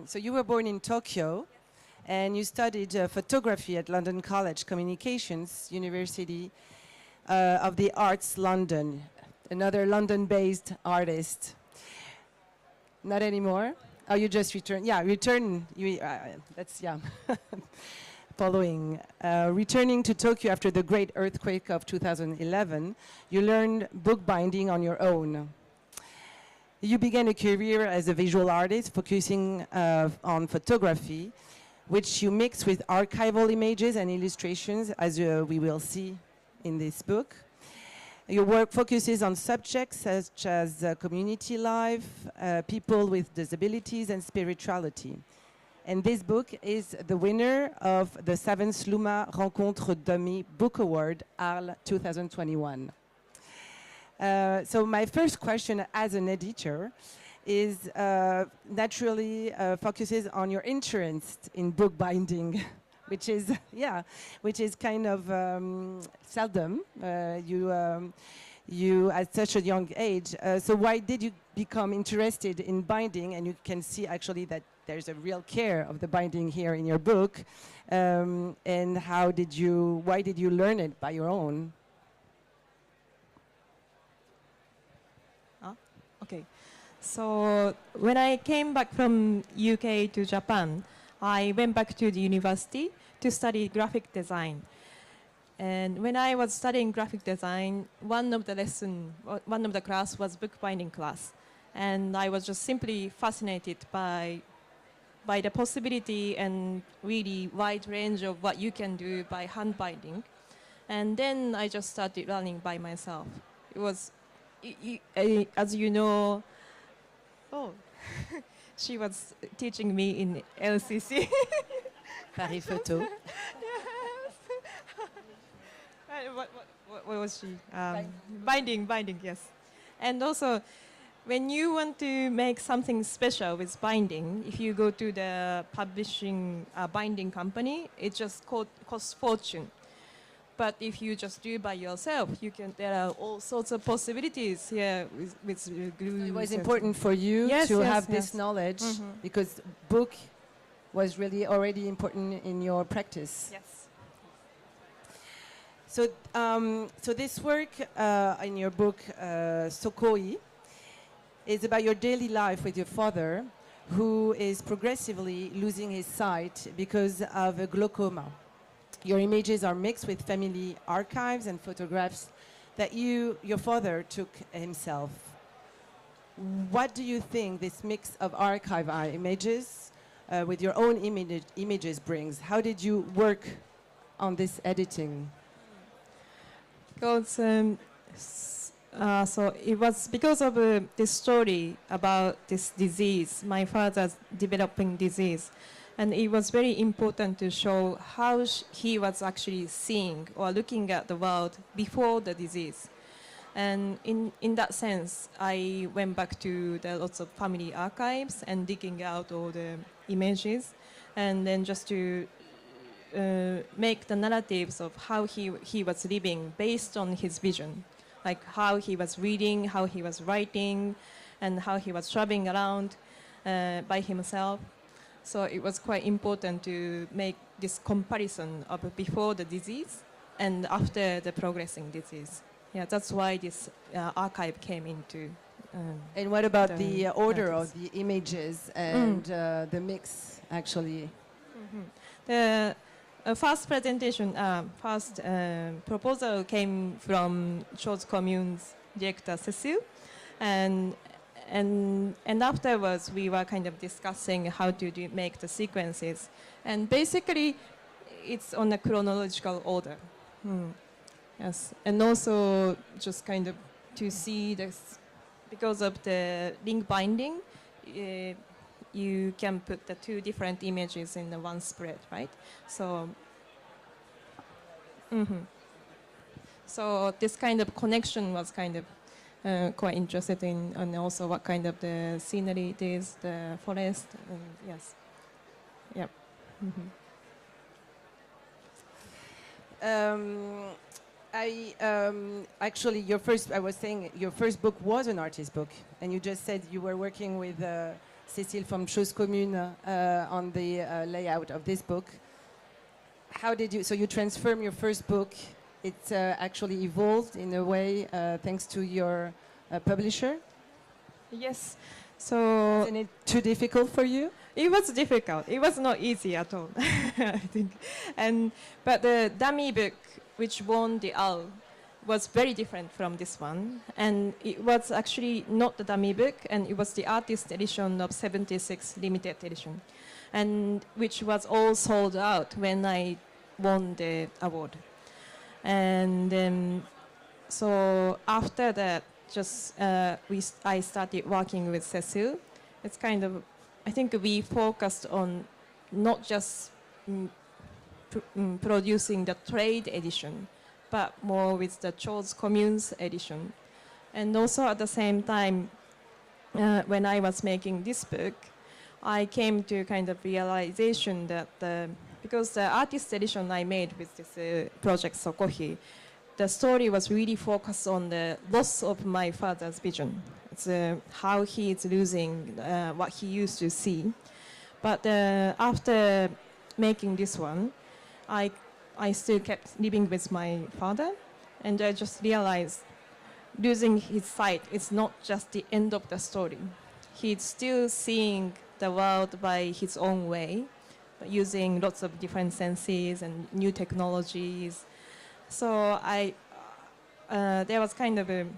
so you were born in Tokyo, and you studied photography at London College Communications University of the Arts London, another London-based artist. Not anymore? Oh, you just returned. Yeah, return. That's, yeah. Following. Returning to Tokyo after the great earthquake of 2011, you learned bookbinding on your own. You began a career as a visual artist, focusing on photography, which you mix with archival images and illustrations, as we will see in this book. Your work focuses on subjects such as community life, people with disabilities, and spirituality. And this book is the winner of the 7th Luma Rencontre d'Amis Book Award, Arles 2021. So my first question as an editor is naturally focuses on your interest in bookbinding, which is kind of seldom. You at such a young age. So why did you become interested in binding? And you can see actually that there's a real care of the binding here in your book. And why did you learn it by your own? Okay. So when I came back from UK to Japan, I went back to the university to study graphic design. And when I was studying graphic design, one of the class was bookbinding class. And I was just simply fascinated by the possibility and really wide range of what you can do by hand binding. And then I just started learning by myself. It was, as you know, she was teaching me in LCC. Paris Photo. Yes. What was she? Binding, yes. And also, when you want to make something special with binding, if you go to the publishing binding company, it just costs fortune. But if you just do it by yourself, there are all sorts of possibilities here with glue. So it was important for you to have this knowledge because book was really already important in your practice. Yes. So this work in your book, Sokoi, is about your daily life with your father, who is progressively losing his sight because of a glaucoma. Your images are mixed with family archives and photographs that your father took himself. What do you think this mix of archive images with your own images brings? How did you work on this editing? Because, so it was because of this story about this disease, my father's developing disease. And it was very important to show how he was actually seeing or looking at the world before the disease. And in that sense, I went back to the lots of family archives and digging out all the images, and then just to make the narratives of how he was living based on his vision, like how he was reading, how he was writing, and how he was traveling around by himself. So it was quite important to make this comparison of before the disease and after the progressing disease. Yeah, that's why this archive came into. And what about the order of the images and the mix, actually? The first presentation, proposal came from Chose Commune's director, Cecile, and afterwards we were kind of discussing how to make the sequences. And basically, it's on a chronological order. Yes, and also just kind of to see this, because of the link binding, you can put the two different images in the one spread, right? So, so this kind of connection was kind of quite interested in, and also what kind of the scenery it is, the forest, and yes, yep. Actually, I was saying your first book was an artist book, and you just said you were working with Cécile from Chose Commune on the layout of this book. How did you, so you transform your first book, it actually evolved in a way thanks to your publisher? Yes. So Isn't it too difficult for you? it was difficult. It was not easy at all, I think. But the dummy book, which won the OWL, was very different from this one. And it was actually not the dummy book, and it was the artist edition of 76 limited edition, and which was all sold out when I won the award. And so after that, I started working with Cecile. It's kind of, I think we focused on not just producing the trade edition, but more with the Chose Communes edition. And also at the same time, when I was making this book, I came to kind of realization that because the artist edition I made with this project Sokohi, the story was really focused on the loss of my father's vision. It's how he is losing what he used to see. But after making this one, I still kept living with my father, and I just realized losing his sight is not just the end of the story. He's still seeing the world by his own way, using lots of different senses and new technologies. So there was kind of an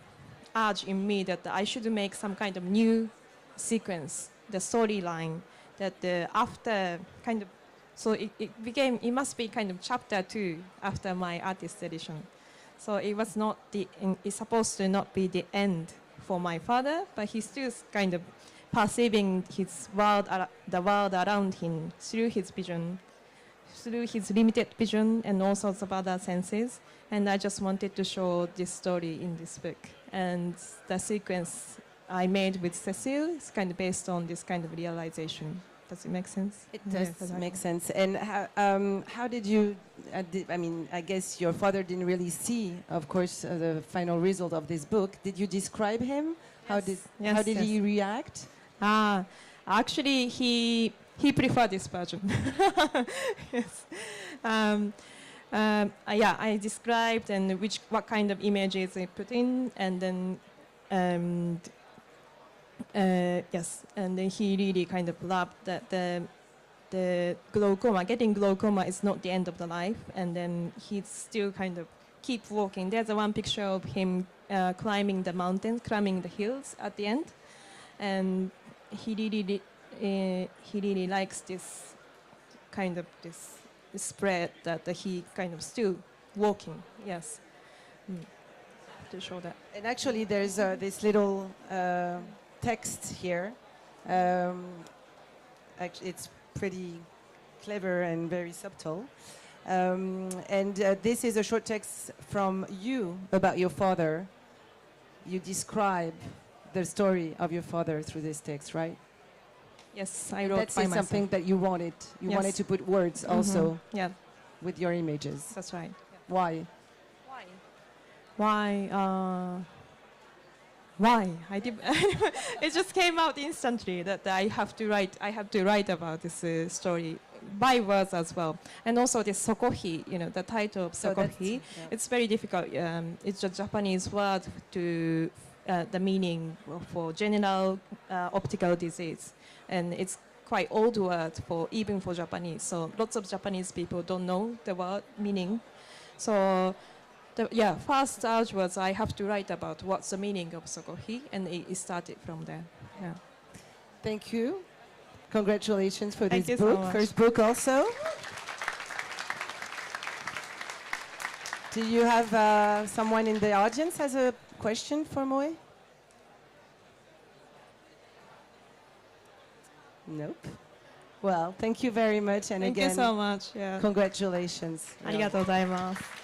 urge in me that I should make some kind of new sequence, the storyline, that after kind of, so it must be kind of chapter 2 after my artist edition. So it was not it's supposed to not be the end for my father, but he's still kind of perceiving the world around him through his vision, through his limited vision and all sorts of other senses. And I just wanted to show this story in this book. And the sequence I made with Cecile is kind of based on this kind of realization. Does it make sense? It does make sense. And how did you, I mean, I guess your father didn't really see, of course, the final result of this book. Did you describe him? Yes. How did he react? Actually, he preferred this version. Yes. Yeah, I described and what kind of images I put in, and then yes, and then he really kind of loved that the glaucoma. Getting glaucoma is not the end of the life, and then he'd still kind of keep walking. There's one picture of him climbing the mountains, climbing the hills at the end, and he really likes this kind of this spread that he kind of still walking. Yes, to show that. And actually, there's this little text here. Actually, it's pretty clever and very subtle. And this is a short text from you about your father. You describe the story of your father through this text, right? Yes, I wrote That's by myself. something that you wanted. You Yes. wanted to put words also Yeah, with your images. that's right. Why? Why? Why? I did. It just came out instantly that I have to write about this story by words as well, and also this Sokohi. You know, the title of So that's- Sokohi. yeah. It's very difficult. It's a Japanese word to the meaning for general optical disease, and it's quite old word even for Japanese. So lots of Japanese people don't know the word meaning. So first urge was I have to write about what's the meaning of Sokohi, and it started from there. Yeah. Thank you. Congratulations for Thank this you so book. much. First book also. Do you have someone in the audience has a question for Moe? Nope. Well, thank you very much, and Thank again, you so much. Yeah. congratulations. ありがとうございます。